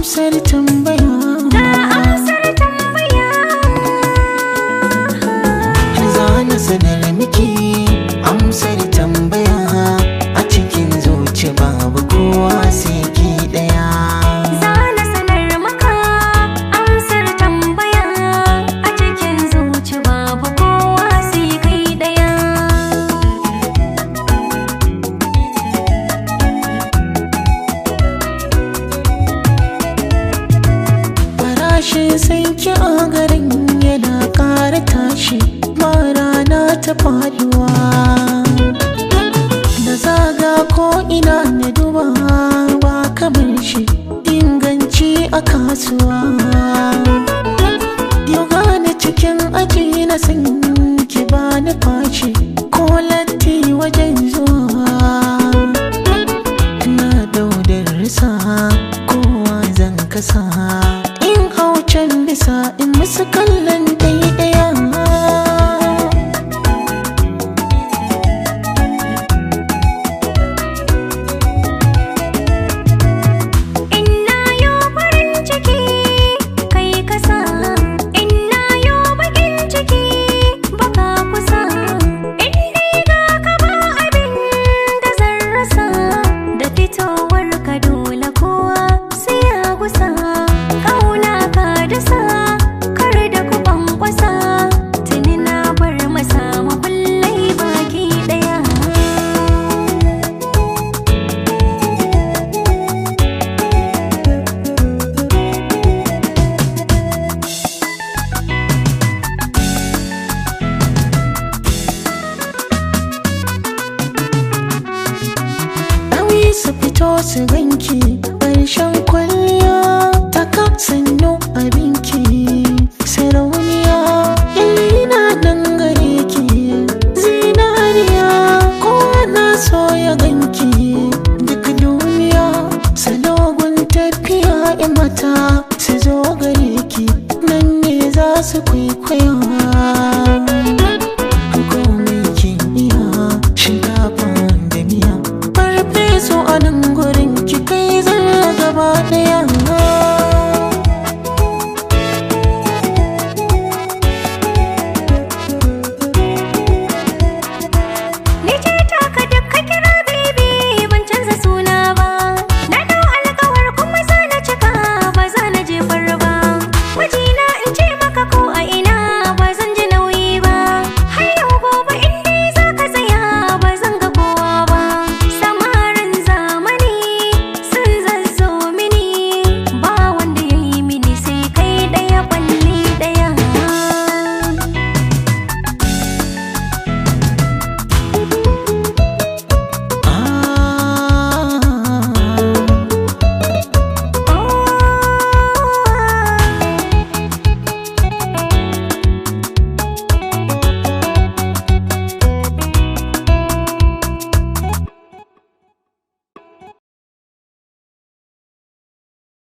amsar tambaya, ga amsar tambaya. zana sanar miki amsar tambaya. A cikin zuci babu kowa sai ki daya. Zana sanar maka amsar tambaya. A cikin zuci babu kowa sai kai daya. Farashin sanki a garin yana ƙara tashi, ba rana ta faduwa. Da zaga ko ina na duba ba kamar shi, inganci a kasuwa. Yau gane cikin aji na san ki ba ni fashi, ko latti wajen zuwa. Na daudar risa kowa zan kasa, in hau can bisa in musu kallon ɗaya. Inna yo farin ciki kai kasa, inna yo bakin ciki baka kusa. In dai ga ka ba abin da zan rasa, da fitowar ka dole kowa sai ya gusa. Kauna ka dasa kar da ku kwankwasa, tuni na bar masa makullai baki daya. DAWISU fito su ganki, ƙarshen kwalliya ta sannu abinki. Sarauniya na dangare ki, zinariya kowa na so ya ganki. Duk duniya salogun tafiya 'yan mata.